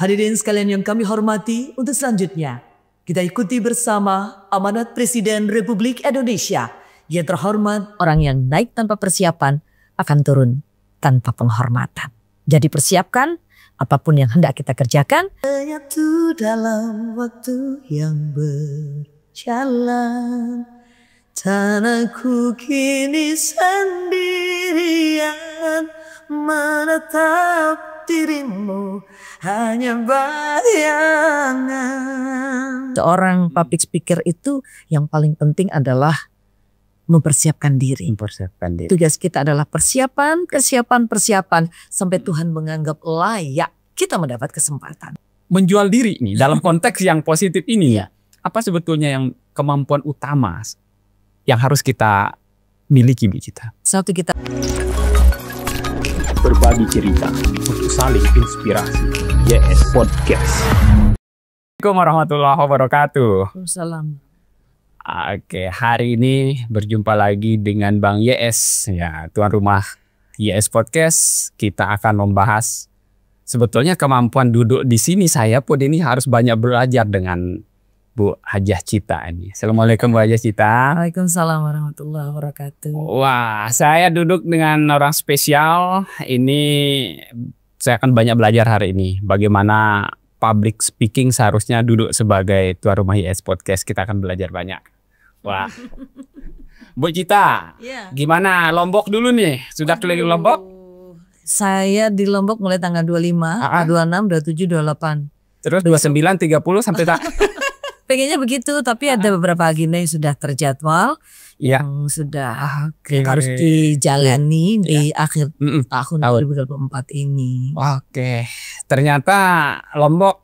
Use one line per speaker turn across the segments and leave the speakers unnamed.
Hadirin sekalian yang kami hormati, untuk selanjutnya kita ikuti bersama amanat Presiden Republik Indonesia. Yang terhormat, orang yang naik tanpa persiapan akan turun tanpa penghormatan. Jadi persiapkan apapun yang hendak kita kerjakan. Menyatu dalam waktu yang berjalan, tanahku kini sendirian, menatap dirimu hanya bayangan. Seorang public speaker itu yang paling penting adalah mempersiapkan diri. Tugas kita adalah persiapan sampai Tuhan menganggap layak kita mendapat kesempatan.
Menjual diri nih dalam konteks yang positif ini ya. Apa sebetulnya yang kemampuan utama yang harus kita miliki, Bu Cita?
Satu, kita
berbagi cerita untuk saling inspirasi. YS Podcast. Assalamualaikum warahmatullahi wabarakatuh.
Waalaikumsalam.
Oke, hari ini berjumpa lagi dengan Bang YS, ya, tuan rumah YS Podcast. Kita akan membahas sebetulnya kemampuan duduk di sini. Saya pun ini harus banyak belajar dengan Bu Hajah Cita ini. Assalamualaikum Bu Hajah Cita.
Waalaikumsalam warahmatullahi wabarakatuh.
Wah, saya duduk dengan orang spesial. Ini saya akan banyak belajar hari ini. Bagaimana public speaking seharusnya duduk sebagai tuan rumah YS Podcast. Kita akan belajar banyak. Wah, Bu Cita, gimana Lombok dulu nih? Sudah keliling Lombok?
Saya di Lombok mulai tanggal 25, 26, 27, 28.
Terus 29, 30 sampai tak?
Pengennya begitu, tapi ada beberapa agenda yang sudah terjadwal, yang sudah harus dijalani di akhir tahun 2024 ini.
Oke, ternyata Lombok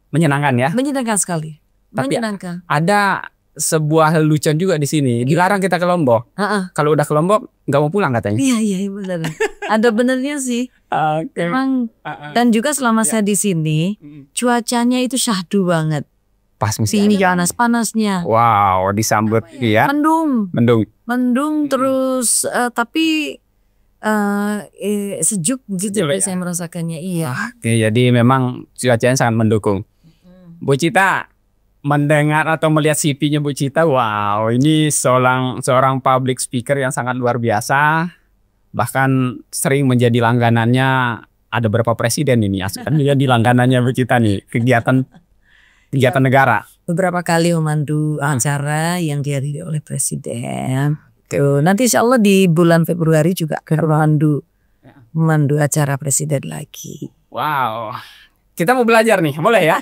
menyenangkan ya?
Menyenangkan sekali.
Tapi
menyenangkan.
Ada sebuah lelucon juga di sini. Dilarang kita ke Lombok. Kalau udah ke Lombok nggak mau pulang katanya.
Iya benar. Ada benernya sih. Memang. Dan juga selama saya di sini, cuacanya itu syahdu banget.
Pas musim
ini panas-panasnya.
Wow, disambut ya.
Mendung terus tapi sejuk gitu ya. Saya merasakannya. Iya.
Oke, jadi memang cuacanya sangat mendukung. Bu Cita, mendengar atau melihat CV-nya Bu Cita, wow, ini seorang public speaker yang sangat luar biasa. Bahkan sering menjadi langganannya, ada beberapa presiden ini kan menjadi langganannya Bu Cita nih, kegiatan negara.
Beberapa kali memandu acara yang dihadiri oleh presiden. Nanti insya Allah di bulan Februari juga memandu acara presiden lagi.
Wow, kita mau belajar nih, boleh ya?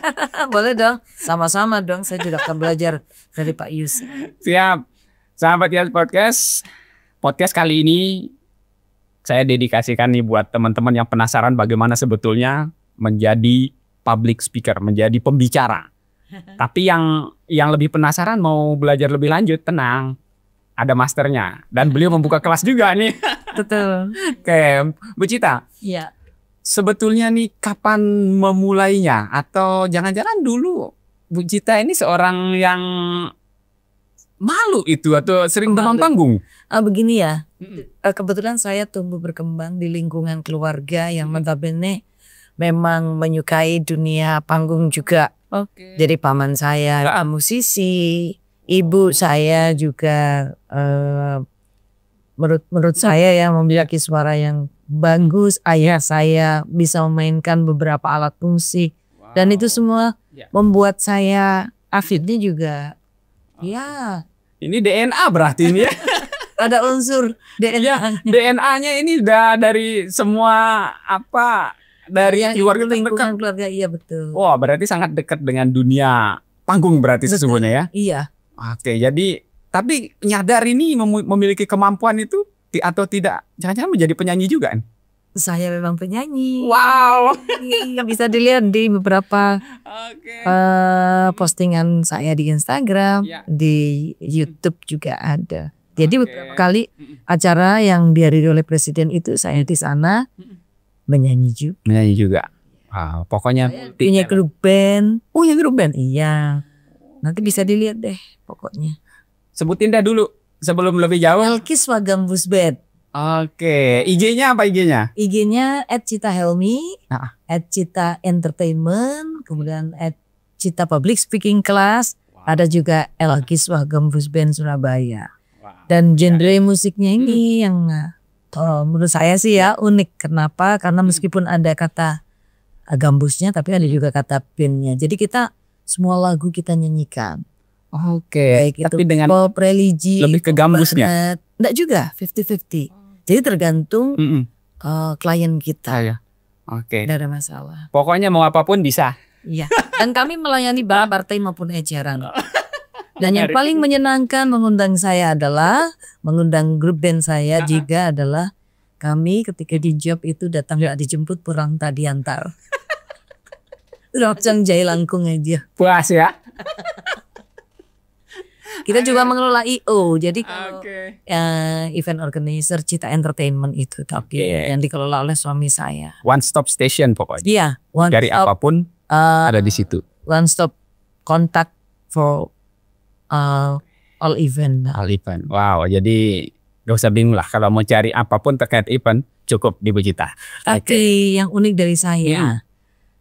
Boleh dong, sama-sama dong. Saya juga akan belajar dari Pak Yus.
Siap, sahabat YS Podcast kali ini saya dedikasikan nih buat teman-teman yang penasaran bagaimana sebetulnya menjadi public speaker, menjadi pembicara. Tapi yang lebih penasaran mau belajar lebih lanjut, tenang, ada masternya dan beliau membuka kelas juga nih.
Betul.
Oke, Bu Cita.
Iya.
Sebetulnya nih kapan memulainya, atau jangan-jangan dulu Bu Cita ini seorang yang malu itu atau sering demam panggung?
Begini ya, kebetulan saya tumbuh berkembang di lingkungan keluarga yang notabene memang menyukai dunia panggung juga. Jadi paman saya musisi, ibu saya juga menurut saya ya memiliki suara yang bagus. Ayah saya bisa memainkan beberapa alat musik, dan itu semua membuat saya akhirnya juga ya.
Ini DNA berarti ini ya.
Ada unsur DNA.
DNA-nya ini udah dari semua dari
keluarga, iya betul.
Wah, berarti sangat dekat dengan dunia panggung berarti sesungguhnya ya.
Iya.
Oke, jadi tapi nyadar ini memiliki kemampuan itu atau tidak? Jangan-jangan menjadi penyanyi juga kan?
Saya memang penyanyi.
Wow.
Bisa dilihat di beberapa postingan saya di Instagram, di YouTube juga ada. Jadi beberapa kali acara yang dihadiri oleh presiden itu saya di sana menyanyi juga.
Wow, pokoknya
punya grup band. Oh ya, grup band. Iya. Nanti bisa dilihat deh pokoknya.
Sebutin dah dulu sebelum lebih jauh.
Elkis Wagambus Band.
Oke, IG-nya apa IG-nya?
IG-nya @citahelmi,
Ah.
@cita_entertainment, kemudian @cita public speaking class, ada juga El Kiswah Gambus Band Surabaya. Dan genre musiknya ini yang menurut saya sih ya unik. Kenapa? Karena meskipun ada kata gambusnya tapi ada juga kata bandnya. Jadi kita semua lagu kita nyanyikan.
Oke,
Baik itu
tapi dengan
pop, religi,
lebih ke gambusnya.
barat. Enggak juga, 50-50. Jadi tergantung klien kita.
Ya. Oke.
Tidak ada masalah.
Pokoknya mau apapun bisa.
Iya. Dan kami melayani baik partai maupun eceran. Dan yang paling menyenangkan mengundang saya adalah mengundang grup band saya juga adalah kami ketika di job itu datang gak dijemput pulang tak diantar. Rokcang jai langkung aja.
Puas ya.
Kita juga mengelola IO. Jadi kalau event organizer Cita Entertainment itu tapi yang dikelola oleh suami saya.
One stop station pokoknya.
Iya.
Dari apapun ada di situ.
One stop contact for all event.
All event. Wow, jadi gak usah bingung lah kalau mau cari apapun terkait event cukup di Bu Cita.
Tapi yang unik dari saya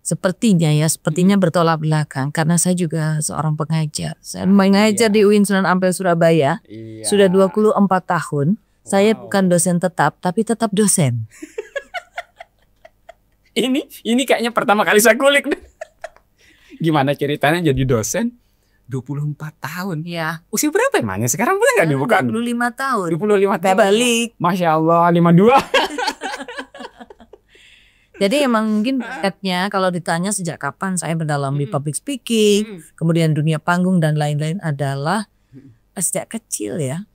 sepertinya bertolak belakang karena saya juga seorang pengajar. Saya mengajar di UIN Sunan Ampel Surabaya sudah 24 tahun. Saya bukan dosen tetap tapi tetap dosen.
Ini kayaknya pertama kali saya kulik. Gimana ceritanya jadi dosen 24 tahun?
Ya.
Usia berapa emangnya? Sekarang boleh nggak dibuka?
25 tahun.
25 tahun.
Balik.
Masya Allah 52.
Jadi emang mungkin bakatnya kalau ditanya sejak kapan saya berdalam di public speaking, kemudian dunia panggung dan lain-lain adalah sejak kecil ya.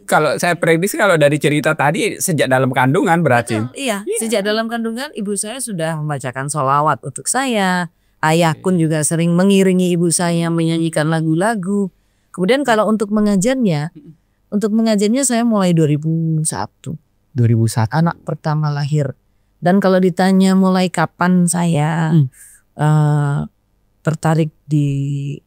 Kalau saya prediksi kalau dari cerita tadi sejak dalam kandungan berarti.
Iya, sejak dalam kandungan ibu saya sudah membacakan sholawat untuk saya. Ayah pun juga sering mengiringi ibu saya menyanyikan lagu-lagu. Kemudian kalau untuk mengajarnya saya mulai 2001. Anak pertama lahir. Dan kalau ditanya mulai kapan saya tertarik di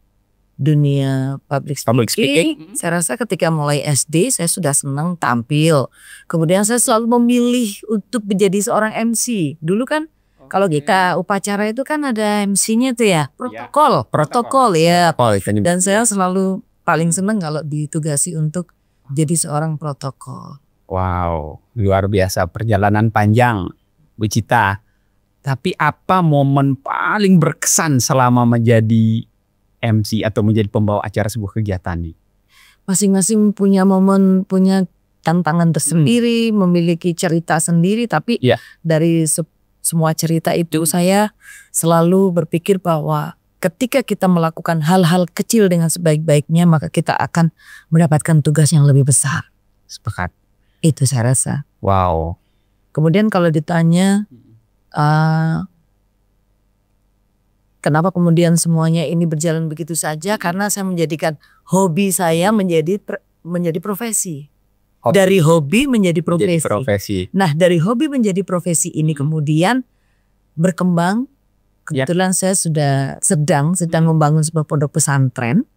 dunia public speaking, saya rasa ketika mulai SD saya sudah senang tampil. Kemudian saya selalu memilih untuk menjadi seorang MC. Dulu kan kalau kita upacara itu kan ada MC-nya tuh ya, protokol ya. Dan saya selalu paling senang kalau ditugasi untuk jadi seorang protokol.
Wow, luar biasa, perjalanan panjang Bu Cita. Tapi apa momen paling berkesan selama menjadi MC atau menjadi pembawa acara sebuah kegiatan nih?
Masing-masing punya momen, punya tantangan tersendiri, memiliki cerita sendiri. Tapi dari semua cerita itu saya selalu berpikir bahwa ketika kita melakukan hal-hal kecil dengan sebaik-baiknya maka kita akan mendapatkan tugas yang lebih besar.
Sepakat.
Itu saya rasa.
Wow.
Kemudian kalau ditanya kenapa kemudian semuanya ini berjalan begitu saja, karena saya menjadikan hobi saya menjadi profesi. Dari hobi menjadi profesi. Nah dari hobi menjadi profesi ini kemudian berkembang. Kebetulan saya sudah sedang membangun sebuah pondok pesantren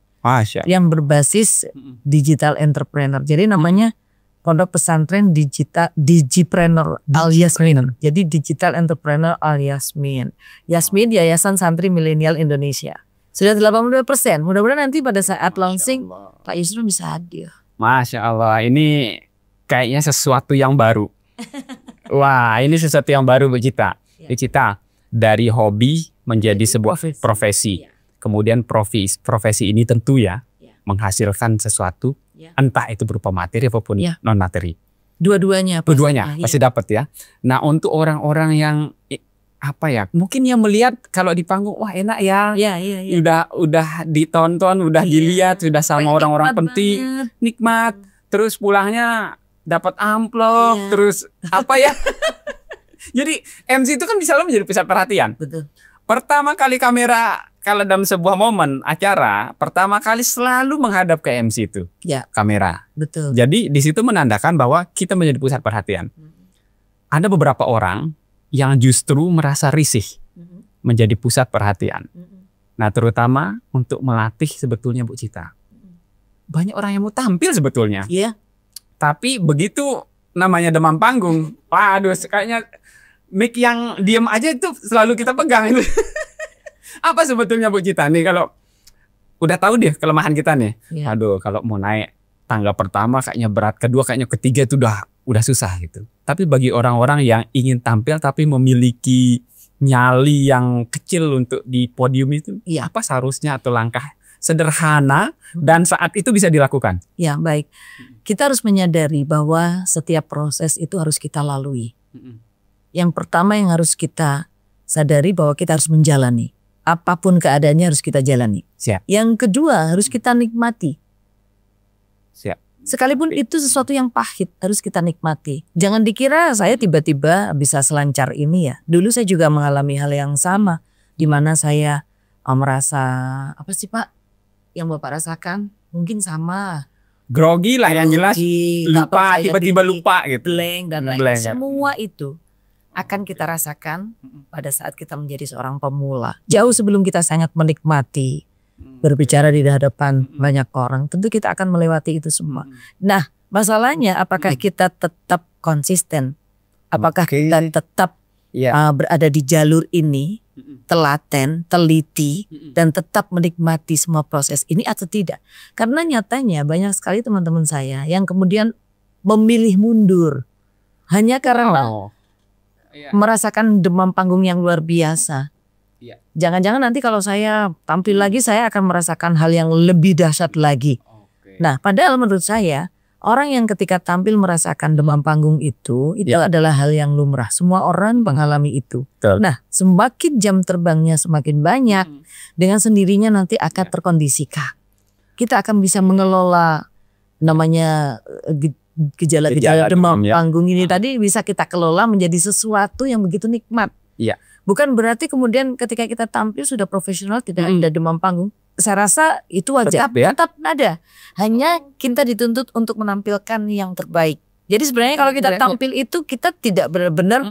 yang berbasis digital entrepreneur. Jadi namanya Pondok Pesantren Digipreneur alias Min. Jadi Digital Entrepreneur alias Min. Yasmin Yayasan Santri Milenial Indonesia. Sudah 82%. Mudah-mudahan nanti pada saat launching Pak Yusril bisa hadir.
Masya Allah, ini kayaknya sesuatu yang baru. Wah, ini sesuatu yang baru Bu Cita. Bu Cita, dari hobi menjadi sebuah profesi. Kemudian profesi ini tentu menghasilkan sesuatu. Entah itu berupa materi ataupun non materi.
Dua-duanya
pasti dapat ya. Nah untuk orang-orang yang mungkin yang melihat kalau di panggung wah enak ya. Udah ditonton, udah dilihat, sudah sama orang-orang penting, nikmat. Terus pulangnya dapat amplop, terus Jadi MC itu kan bisa menjadi pusat perhatian.
Betul.
Pertama kali kamera kalau dalam sebuah momen acara, pertama kali selalu menghadap ke MC itu, kamera.
Betul.
Jadi di situ menandakan bahwa kita menjadi pusat perhatian. Ada beberapa orang yang justru merasa risih menjadi pusat perhatian. Nah terutama untuk melatih sebetulnya Bu Cita. Banyak orang yang mau tampil sebetulnya.
Iya.
Tapi begitu namanya demam panggung. Waduh, kayaknya mic yang diem aja itu selalu kita pegang itu. Apa sebetulnya Bu Cita nih kalau udah tahu deh kelemahan kita nih.
Iya.
Aduh, kalau mau naik tangga pertama kayaknya berat, kedua kayaknya ketiga itu udah susah gitu. Tapi bagi orang-orang yang ingin tampil tapi memiliki nyali yang kecil untuk di podium itu,
Iya.
apa seharusnya atau langkah sederhana dan saat itu bisa dilakukan?
Ya, baik. Kita harus menyadari bahwa setiap proses itu harus kita lalui. Yang pertama yang harus kita sadari bahwa kita harus menjalani. Apapun keadaannya harus kita jalani.
Siap.
Yang kedua harus kita nikmati.
Siap.
Sekalipun itu sesuatu yang pahit harus kita nikmati. Jangan dikira saya tiba-tiba bisa selancar ini ya. Dulu saya juga mengalami hal yang sama. Di mana saya merasa, apa sih Pak yang Bapak rasakan? Mungkin sama.
Grogi lah yang jelas,
Grogi,
lupa,
nggak
tiba-tiba
percaya
lupa gitu.
blank dan lain.
Blank, ya.
Semua itu akan kita rasakan pada saat kita menjadi seorang pemula. Jauh sebelum kita sangat menikmati berbicara di hadapan banyak orang, tentu kita akan melewati itu semua. Nah, masalahnya apakah kita tetap konsisten? Apakah
Oke.
kita tetap
Iya.
berada di jalur ini, telaten, teliti, dan tetap menikmati semua proses ini atau tidak? Karena nyatanya banyak sekali teman-teman saya yang kemudian memilih mundur hanya karena merasakan demam panggung yang luar biasa.
Iya.
Jangan-jangan nanti kalau saya tampil lagi saya akan merasakan hal yang lebih dahsyat lagi.
Oke.
Nah, padahal menurut saya orang yang ketika tampil merasakan demam panggung itu adalah hal yang lumrah. Semua orang mengalami itu.
Betul.
Nah, semakin jam terbangnya semakin banyak, dengan sendirinya nanti akan terkondisikan. Kita akan bisa mengelola namanya gejala-gejala demam
ya.
panggung ini tadi bisa kita kelola menjadi sesuatu yang begitu nikmat.
Iya.
Bukan berarti kemudian ketika kita tampil sudah profesional tidak ada demam panggung. Saya rasa itu wajar.
Tetap ya.
Tetap ada. Hanya kita dituntut untuk menampilkan yang terbaik. Jadi sebenarnya kalau kita tampil itu kita tidak benar-benar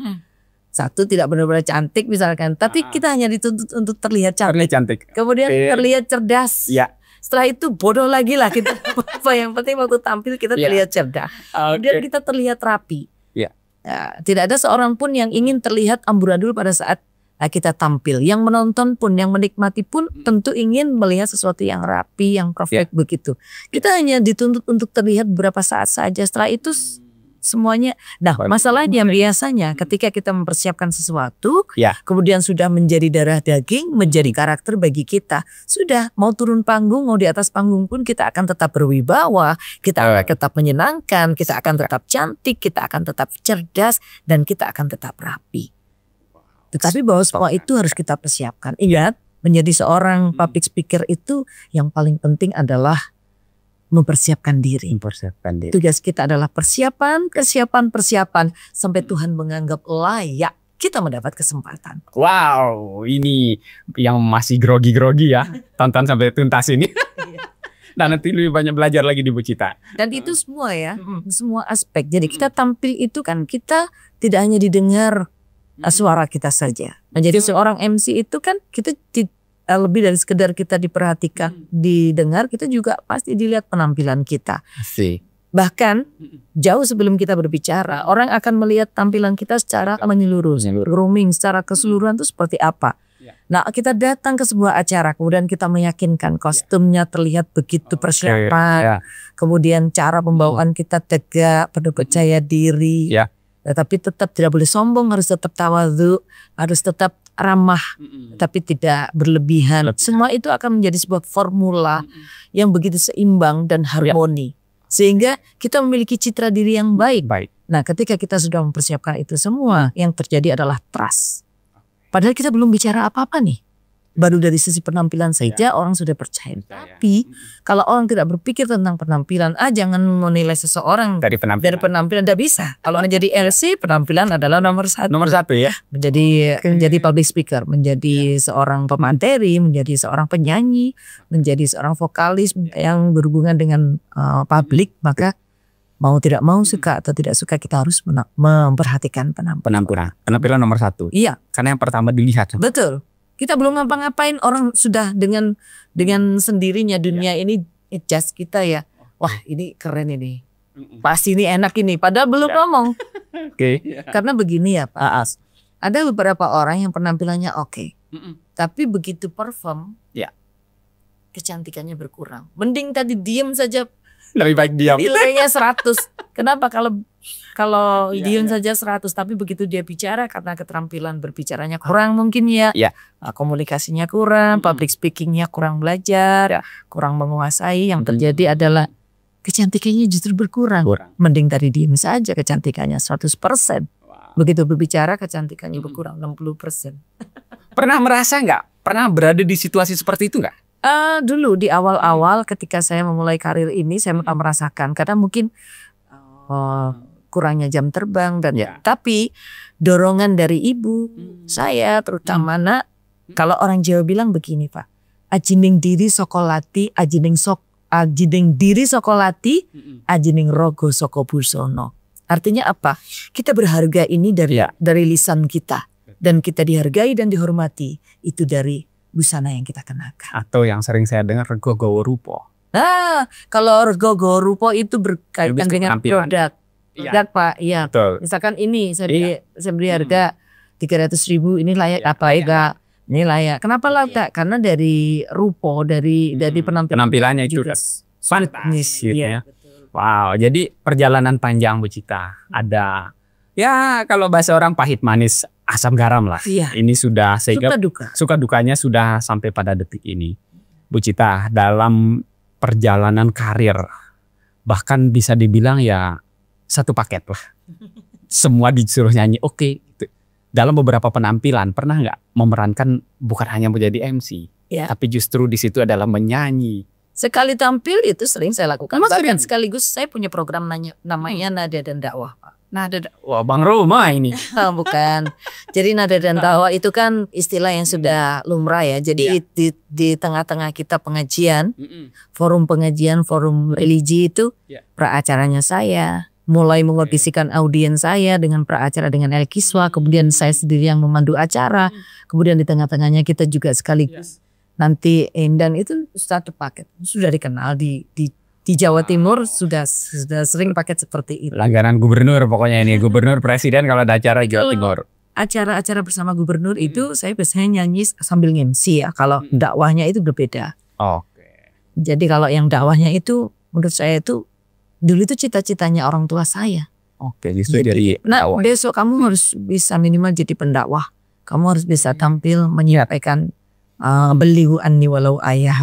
satu tidak benar-benar cantik misalkan, tapi kita hanya dituntut untuk terlihat cantik.
Terlihat cantik.
Kemudian terlihat cerdas.
Ya.
Setelah itu bodoh lagi lah kita. Apa yang penting waktu tampil kita
Ya.
terlihat cerdas. Kemudian kita terlihat rapi.
Ya.
Ya, tidak ada seorang pun yang ingin terlihat amburadul pada saat kita tampil. Yang menonton pun, yang menikmati pun tentu ingin melihat sesuatu yang rapi, yang perfect begitu. Kita hanya dituntut untuk terlihat beberapa saat saja. Setelah itu semuanya. Nah, masalahnya biasanya ketika kita mempersiapkan sesuatu, kemudian sudah menjadi darah daging, menjadi karakter bagi kita. Sudah mau turun panggung, mau di atas panggung pun kita akan tetap berwibawa, kita akan tetap menyenangkan, kita akan tetap cantik, kita akan tetap cerdas, dan kita akan tetap rapi. Tetapi bahwa semua itu harus kita persiapkan. Ingat, menjadi seorang public speaker itu yang paling penting adalah mempersiapkan diri. Tugas kita adalah persiapan sampai Tuhan menganggap layak kita mendapat kesempatan.
Wow, ini yang masih grogi-grogi ya. Tonton sampai tuntas ini. Dan nanti lebih banyak belajar lagi di Bu Cita.
Dan itu semua ya, semua aspek. Jadi kita tampil itu kan kita tidak hanya didengar suara kita saja. Nah, jadi seorang MC itu kan kita lebih dari sekedar kita diperhatikan, didengar, kita juga pasti dilihat penampilan kita.
Asik.
Bahkan jauh sebelum kita berbicara, orang akan melihat tampilan kita secara menyeluruh, grooming secara keseluruhan itu seperti apa. Nah, kita datang ke sebuah acara, kemudian kita meyakinkan kostumnya terlihat begitu persiapan, kemudian cara pembawaan kita tegak, penuh percaya diri. Tapi tetap tidak boleh sombong, harus tetap tawadhu, harus tetap ramah, tapi tidak berlebihan. Semua itu akan menjadi sebuah formula yang begitu seimbang dan harmoni. Sehingga kita memiliki citra diri yang baik. Nah, ketika kita sudah mempersiapkan itu semua, yang terjadi adalah trust. Padahal kita belum bicara apa-apa nih. Baru dari sisi penampilan saja orang sudah percaya. Tapi kalau orang tidak berpikir tentang penampilan, jangan menilai seseorang dari penampilan, tidak bisa. Kalau menjadi LC, penampilan adalah nomor satu.
Nomor satu ya.
Menjadi public speaker, menjadi seorang pemateri, menjadi seorang penyanyi, menjadi seorang vokalis yang berhubungan dengan publik, maka mau tidak mau, suka atau tidak suka, kita harus memperhatikan penampilan.
Penampilan nomor satu.
Iya.
Karena yang pertama dilihat.
Betul. Kita belum ngapa-ngapain, orang sudah dengan sendirinya dunia ini adjust kita ya. Wah, ini keren ini. pasti ini enak ini, padahal belum ngomong.
Oke.
Karena begini ya Pak As, ada beberapa orang yang penampilannya oke, tapi begitu perform,
Ya.
kecantikannya berkurang. Mending tadi diem saja,
Lebih baik diam.
nilainya 100. Kenapa kalau
Iya,
diem
iya.
saja 100, tapi begitu dia bicara karena keterampilan berbicaranya kurang mungkin ya.
Iya.
Komunikasinya kurang, public speakingnya kurang belajar, kurang menguasai. Yang terjadi adalah kecantikannya justru berkurang. Mending tadi diem saja, kecantikannya 100%. Begitu berbicara kecantikannya berkurang 60%.
Pernah merasa nggak? Pernah berada di situasi seperti itu nggak?
Dulu di awal-awal ketika saya memulai karir ini saya merasakan karena mungkin kurangnya jam terbang dan tapi dorongan dari ibu saya terutama nak, kalau orang Jawa bilang begini Pak, ajining diri sokolati, ajining diri sokolati, ajining rogo soko busono. Artinya apa? Kita berharga ini dari lisan kita dan kita dihargai dan dihormati itu dari busana yang kita kenakan.
Atau yang sering saya dengar rego gowo rupo.
Nah, kalau rego gowo rupo itu berkaitan dengan produk. Produk Pak, iya.
Betul.
Misalkan ini saya beri harga 300.000, ini layak apa enggak? Ini layak. Kenapa layak? Karena dari rupo, dari
penampilannya itu
juga
fantastis gitu ya. Wow, jadi perjalanan panjang Bu Cita. Ada ya kalau bahasa orang pahit manis asam garam lah.
Iya.
Ini sudah sehingga suka dukanya sudah sampai pada detik ini. Bu Cita dalam perjalanan karir bahkan bisa dibilang ya satu paket lah. Semua disuruh nyanyi oke. Dalam beberapa penampilan pernah nggak memerankan bukan hanya menjadi MC, tapi justru di situ adalah menyanyi.
Sekali tampil itu sering saya lakukan. Bahkan sekaligus saya punya program namanya Nada dan Dakwah Pak.
Wah Bang Roma ini.
Bukan. Jadi nada dan dakwah itu kan istilah yang sudah lumrah ya. Jadi di tengah-tengah kita pengajian, forum pengajian, forum religi itu praacaranya saya. Mulai mengondisikan audiens saya dengan praacara dengan El Kiswa. Kemudian saya sendiri yang memandu acara. Kemudian di tengah-tengahnya kita juga sekaligus nanti dan itu satu paket. Sudah dikenal di Jawa Timur sudah sering paket seperti itu.
Langganan gubernur pokoknya ini, gubernur presiden kalau ada acara Jawa Timur.
Acara-acara bersama gubernur itu saya biasanya nyanyi sambil MC ya. Kalau dakwahnya itu berbeda.
Oke.
Jadi kalau yang dakwahnya itu menurut saya itu dulu itu cita-citanya orang tua saya.
Oke, justru dari
dakwah. Besok kamu harus bisa minimal jadi pendakwah. Kamu harus bisa tampil menyampaikan beliau anni walau ayah.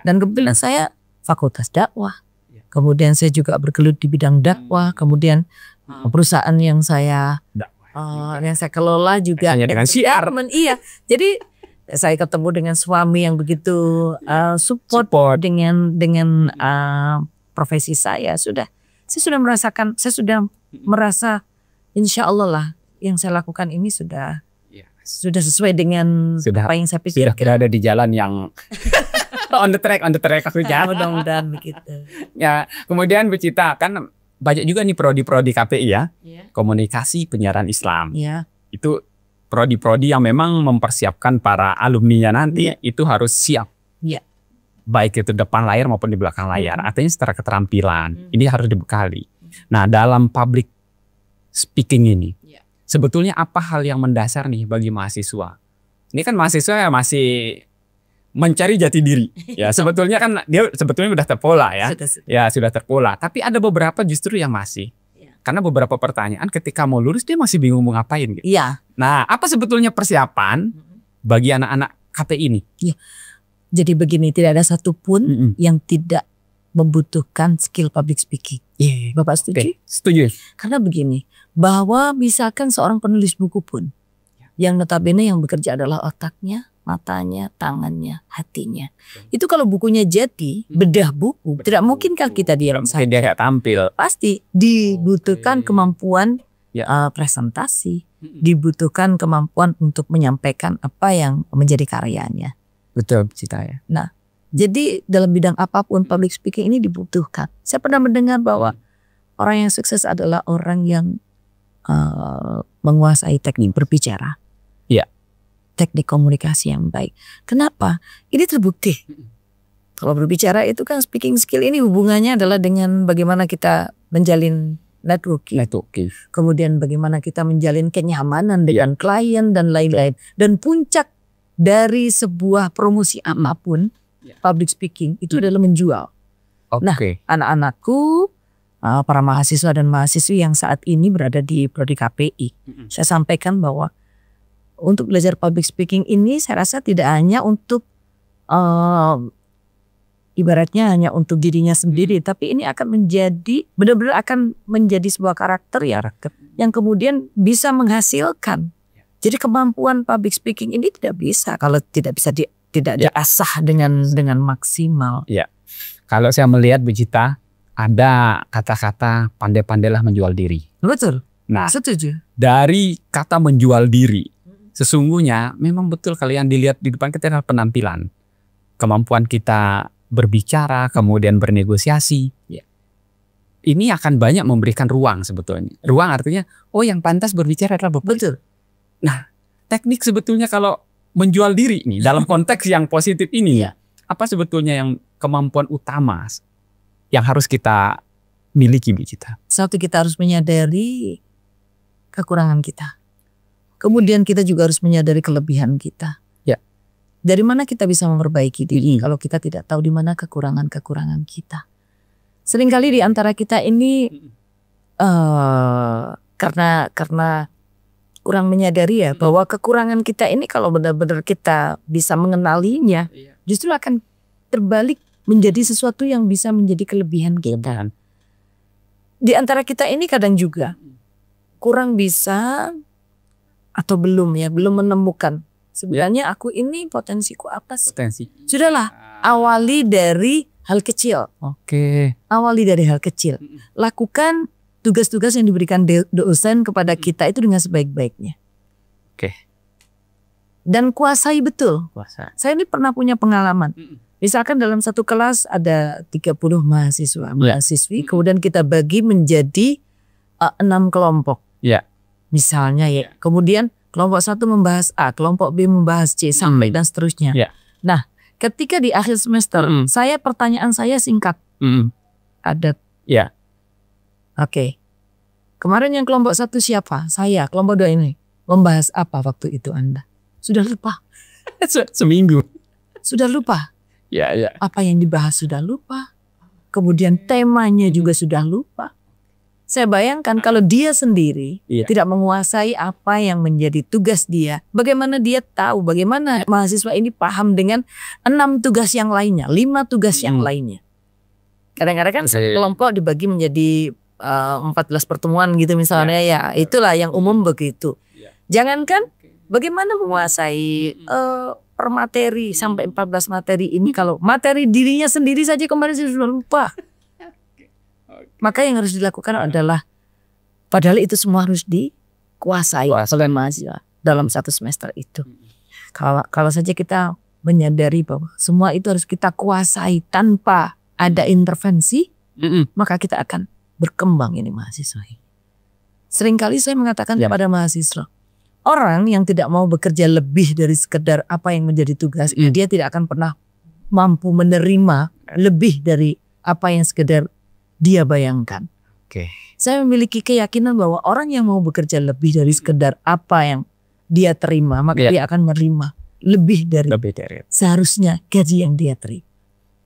Dan kebetulan saya fakultas dakwah. Kemudian saya juga bergelut di bidang dakwah. Kemudian perusahaan yang saya kelola juga
dengan siar.
Iya. Jadi saya ketemu dengan suami yang begitu support dengan profesi saya. Saya sudah merasakan, saya sudah merasa insya Allah lah yang saya lakukan ini sudah sesuai dengan apa yang saya pikirkan.
Sudah berada di jalan yang on the track aku jalan.
Mudah-mudahan begitu.
Ya, kemudian Bu Cita kan banyak juga nih prodi-prodi KPI ya. Komunikasi penyiaran Islam. Itu prodi-prodi yang memang mempersiapkan para alumninya nanti itu harus siap. Baik itu depan layar maupun di belakang layar. Artinya secara keterampilan ini harus dibekali. Nah, dalam public speaking ini sebetulnya apa hal yang mendasar nih bagi mahasiswa? Ini kan mahasiswa ya masih mencari jati diri. Ya sebetulnya kan dia sebetulnya sudah terpola ya. Ya sudah terpola. Tapi ada beberapa justru yang masih. Karena beberapa pertanyaan ketika mau lulus dia masih bingung mau ngapain gitu. Nah, apa sebetulnya persiapan bagi anak-anak KPI ini?
Jadi begini, tidak ada satupun yang tidak membutuhkan skill public speaking. Bapak setuju?
Setuju.
Karena begini, bahwa misalkan seorang penulis buku pun, yang notabene yang bekerja adalah otaknya, matanya, tangannya, hatinya. Itu kalau bukunya jadi, bedah buku, tidak mungkin kan kita diam saja.
Dia tampil.
Pasti dibutuhkan kemampuan presentasi, dibutuhkan kemampuan untuk menyampaikan apa yang menjadi karyanya.
Betul, Cita ya.
Nah, jadi dalam bidang apapun public speaking ini dibutuhkan. Saya pernah mendengar bahwa orang yang sukses adalah orang yang menguasai teknik berbicara. Teknik komunikasi yang baik. Kenapa? Ini terbukti. Kalau berbicara itu kan speaking skill ini hubungannya adalah dengan bagaimana kita menjalin networking. Kemudian bagaimana kita menjalin kenyamanan dengan klien dan lain-lain. Dan puncak dari sebuah promosi apapun, public speaking itu adalah menjual. Nah, anak-anakku, para mahasiswa dan mahasiswi yang saat ini berada di Prodi KPI, saya sampaikan bahwa untuk belajar public speaking ini saya rasa tidak hanya untuk ibaratnya hanya untuk dirinya sendiri, tapi ini akan menjadi benar-benar akan menjadi sebuah karakter yang kemudian bisa menghasilkan. Jadi kemampuan public speaking ini tidak bisa kalau tidak bisa tidak diasah dengan maksimal.
Ya, kalau saya melihat Bu Cita, ada kata-kata pandai-pandailah menjual diri.
Betul.
Nah,
setuju.
Dari kata menjual diri, sesungguhnya memang betul kalian dilihat di depan kita adalah penampilan, kemampuan kita berbicara, kemudian bernegosiasi. Ini akan banyak memberikan ruang sebetulnya. Ruang artinya, oh yang pantas berbicara adalah Bapak.
Betul.
Nah, teknik sebetulnya kalau menjual diri nih dalam konteks yang positif ini, apa sebetulnya yang kemampuan utama yang harus kita miliki, Bu Cita?
Satu, kita harus menyadari kekurangan kita. Kemudian kita juga harus menyadari kelebihan kita. Dari mana kita bisa memperbaiki diri kalau kita tidak tahu di mana kekurangan-kekurangan kita. Seringkali di antara kita ini karena kurang menyadari bahwa kekurangan kita ini kalau benar-benar kita bisa mengenalinya, justru akan terbalik menjadi sesuatu yang bisa menjadi kelebihan kita. Di antara kita ini kadang juga kurang bisa atau belum menemukan sebenarnya aku ini potensiku apa sih? Sudahlah, awali dari hal kecil. Awali dari hal kecil. Lakukan tugas-tugas yang diberikan dosen kepada kita itu dengan sebaik-baiknya. Dan kuasai betul. Saya ini pernah punya pengalaman. Misalkan dalam satu kelas ada 30 mahasiswa-mahasiswi, kemudian kita bagi menjadi 6 kelompok. Misalnya kemudian kelompok 1 membahas A, kelompok B membahas C, sampai dan seterusnya. Nah, ketika di akhir semester, pertanyaan saya singkat. Ada. Kemarin yang kelompok 1 siapa? Saya. Kelompok 2 ini. Membahas apa waktu itu Anda? Sudah lupa.
Seminggu.
Sudah lupa. Apa yang dibahas sudah lupa. Kemudian temanya juga sudah lupa. Saya bayangkan kalau dia sendiri tidak menguasai apa yang menjadi tugas dia, bagaimana dia tahu, bagaimana mahasiswa ini paham dengan 6 tugas yang lainnya, 5 tugas yang lainnya. Kadang-kadang kan kelompok dibagi menjadi 14 pertemuan gitu misalnya, itulah yang umum begitu. Jangankan bagaimana menguasai per materi sampai 14 materi ini, kalau materi dirinya sendiri saja kemarin sudah lupa. Maka yang harus dilakukan adalah, padahal itu semua harus dikuasai oleh mahasiswa dalam 1 semester itu. Kalau saja kita menyadari bahwa semua itu harus kita kuasai tanpa ada intervensi, maka kita akan berkembang ini mahasiswa. Seringkali saya mengatakan kepada mahasiswa, orang yang tidak mau bekerja lebih dari sekedar apa yang menjadi tugas, dia tidak akan pernah mampu menerima lebih dari apa yang sekedar dia bayangkan. Saya memiliki keyakinan bahwa orang yang mau bekerja lebih dari sekedar apa yang dia terima, maka dia akan menerima lebih dari seharusnya gaji yang dia terima.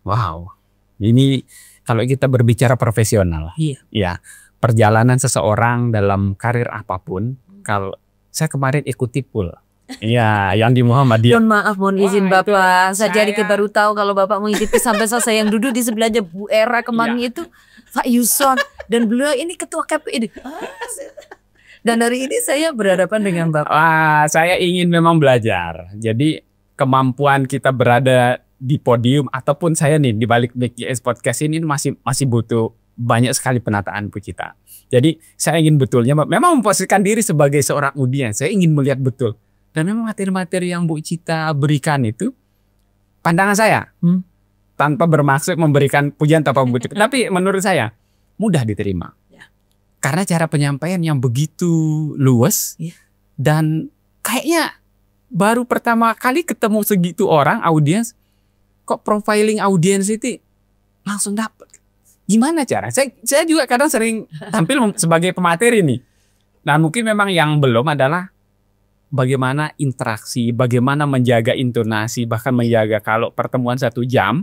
Wow, ini kalau kita berbicara profesional, perjalanan seseorang dalam karir apapun. Kalau saya kemarin ikuti pool, yang di Muhammadiyah.
Mohon maaf, mohon izin Bapak. Saya baru tahu kalau Bapak mengikuti sampai selesai. Yang duduk di sebelahnya Bu Era kemarin itu Pak Yuson, dan beliau ini ketua KPI. Dan hari ini saya berhadapan dengan Bapak.
Saya ingin memang belajar. Jadi kemampuan kita berada di podium ataupun saya nih di balik BKS Podcast ini masih butuh banyak sekali penataan Bu Cita. Jadi saya ingin betulnya memang memposisikan diri sebagai seorang audiens. Saya ingin melihat betul. Dan memang materi-materi yang Bu Cita berikan itu, pandangan saya, tanpa bermaksud memberikan pujian tanpa bukti, tapi menurut saya mudah diterima. Karena cara penyampaian yang begitu luas, dan kayaknya baru pertama kali ketemu segitu orang audiens, kok profiling audiens itu langsung dapet. Gimana cara? Saya juga kadang sering tampil sebagai pemateri nih. Nah mungkin memang yang belum adalah bagaimana interaksi, bagaimana menjaga intonasi, bahkan menjaga kalau pertemuan 1 jam,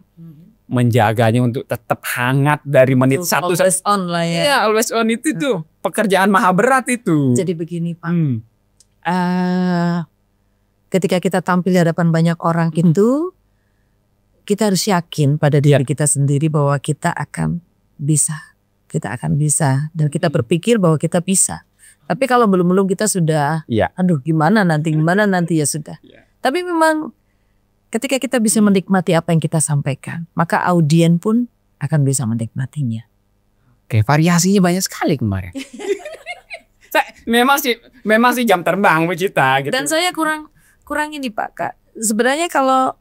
menjaganya untuk tetap hangat dari menit 1
always on lah ya.
Ya, always on itu tuh pekerjaan maha berat itu.
Jadi begini Pak, ketika kita tampil di hadapan banyak orang itu, kita harus yakin pada diri kita sendiri bahwa kita akan bisa, dan kita berpikir bahwa kita bisa. Tapi kalau belum kita sudah, aduh gimana nanti ya sudah. Tapi memang ketika kita bisa menikmati apa yang kita sampaikan, maka audien pun akan bisa menikmatinya.
Oke, variasinya banyak sekali kemarin. memang sih jam terbang Bu Cita. Gitu.
Dan saya kurang ini Pak Kak. Sebenarnya kalau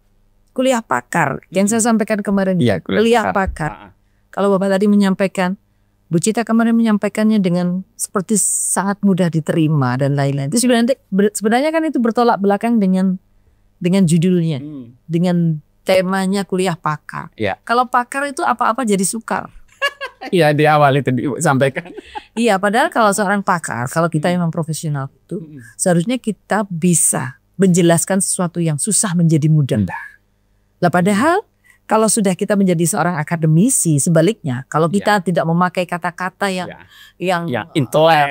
kuliah pakar yang saya sampaikan kemarin, kuliah pakar. Kalau Bapak tadi menyampaikan, Bu Cita kemarin menyampaikannya dengan seperti sangat mudah diterima dan lain-lain. Itu sebenarnya kan itu bertolak belakang dengan judulnya, dengan temanya kuliah pakar. Kalau pakar itu apa-apa jadi sukar.
Iya di awal itu disampaikan.
Iya padahal kalau seorang pakar, kalau kita memang profesional itu, seharusnya kita bisa menjelaskan sesuatu yang susah menjadi mudah. Lah padahal kalau sudah kita menjadi seorang akademisi, sebaliknya kalau kita tidak memakai kata-kata yang
intelek,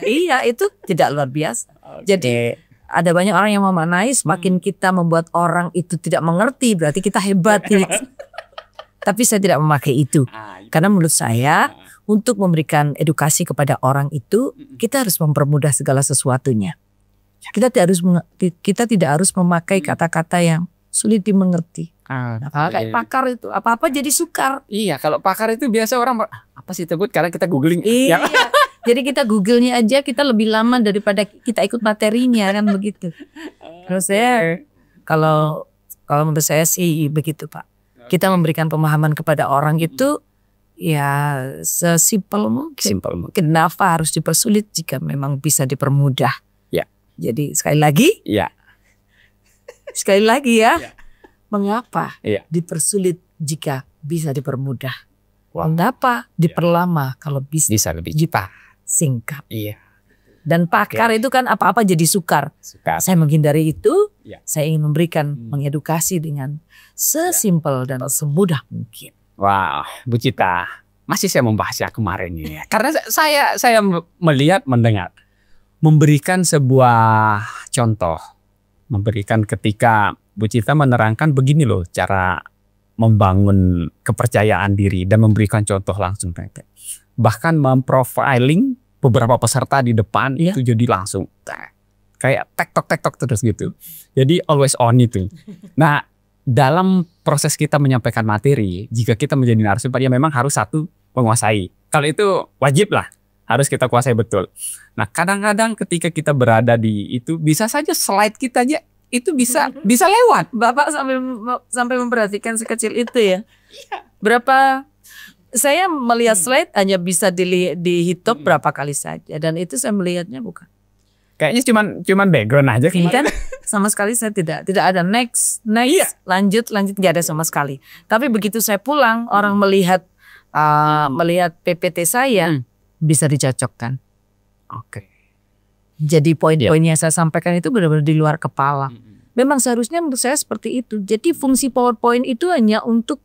iya itu tidak luar biasa. Jadi ada banyak orang yang memaknai semakin kita membuat orang itu tidak mengerti berarti kita hebat. Tapi saya tidak memakai itu karena menurut saya untuk memberikan edukasi kepada orang itu kita harus mempermudah segala sesuatunya. Kita tidak harus memakai kata-kata yang sulit dimengerti. Kayak pakar itu apa-apa jadi sukar.
Iya, kalau pakar itu biasa orang apa sih tersebut karena kita googling.
Iya. Jadi kita googlenya aja kita lebih lama daripada kita ikut materinya kan begitu. Kalau menurut saya sih begitu Pak. Kita memberikan pemahaman kepada orang itu ya sesimpel mungkin. Kenapa harus dipersulit jika memang bisa dipermudah? Jadi sekali lagi ya. Mengapa dipersulit jika bisa dipermudah? Mengapa diperlama kalau bisa
lebih cepat,
singkat? Dan pakar itu kan apa-apa jadi sukar. Saya menghindari itu. Saya ingin memberikan mengedukasi dengan sesimpel dan semudah mungkin.
Wow, Bu Cita, masih saya membahas yang kemarin ini. Karena saya melihat, mendengar, memberikan sebuah contoh, memberikan ketika Bu Cita menerangkan begini loh cara membangun kepercayaan diri dan memberikan contoh langsung. Bahkan memprofiling beberapa peserta di depan itu jadi langsung kayak tektok terus gitu. Jadi always on itu. Nah dalam proses kita menyampaikan materi, jika kita menjadi narasumber ya memang harus satu menguasai. Kalau itu wajib lah, harus kita kuasai betul. Nah kadang-kadang ketika kita berada di itu bisa saja slide kita aja itu bisa lewat.
Bapak sampai memperhatikan sekecil itu ya. Berapa saya melihat slide hanya bisa dihitung berapa kali saja dan itu saya melihatnya bukan.
Kayaknya cuman background aja
kan. Sama sekali saya tidak ada next lanjut nggak ada sama sekali. Tapi begitu saya pulang orang melihat PPT saya bisa dicocokkan. Jadi poin-poin yang saya sampaikan itu benar-benar di luar kepala. Memang seharusnya menurut saya seperti itu. Jadi fungsi PowerPoint itu hanya untuk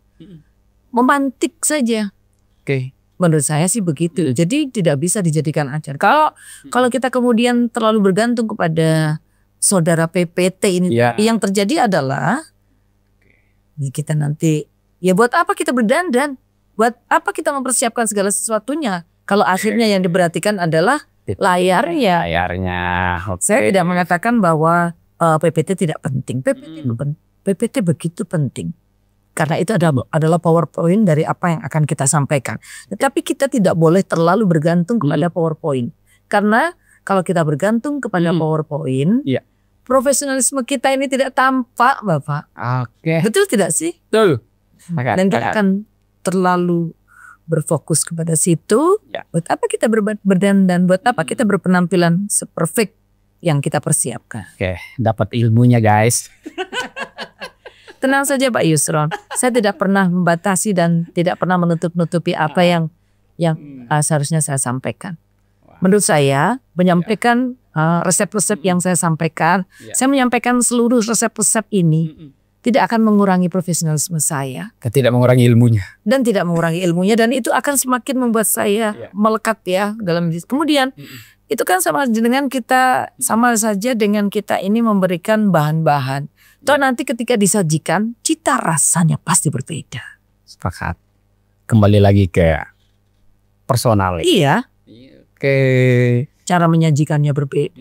memantik saja. Menurut saya sih begitu. Jadi tidak bisa dijadikan ajar. Kalau kita kemudian terlalu bergantung kepada saudara PPT ini, yang terjadi adalah kita nanti buat apa kita berdandan? Buat apa kita mempersiapkan segala sesuatunya? Kalau akhirnya yang diperhatikan adalah layarnya. Saya tidak mengatakan bahwa PPT tidak penting. PPT begitu penting. Karena itu adalah PowerPoint dari apa yang akan kita sampaikan. Tetapi kita tidak boleh terlalu bergantung kepada PowerPoint. Karena kalau kita bergantung kepada PowerPoint, profesionalisme kita ini tidak tampak, Bapak. Betul tidak sih?
Betul.
Dan kita akan terlalu berfokus kepada situ. Buat apa kita berdandan? Buat apa kita berpenampilan seperfect yang kita persiapkan?
Dapat ilmunya guys.
Tenang saja Pak Yusron, saya tidak pernah membatasi dan tidak pernah menutup-nutupi apa yang seharusnya saya sampaikan. Menurut saya menyampaikan resep-resep yang saya sampaikan, saya menyampaikan seluruh resep-resep ini tidak akan mengurangi profesionalisme saya.
Tidak mengurangi ilmunya.
Dan tidak mengurangi ilmunya, dan itu akan semakin membuat saya melekat ya dalam diri. Kemudian itu kan sama saja dengan kita ini memberikan bahan-bahan. Toh nanti ketika disajikan, cita rasanya pasti berbeda.
Sepakat. Kembali lagi ke personal.
Iya. Cara menyajikannya berbeda.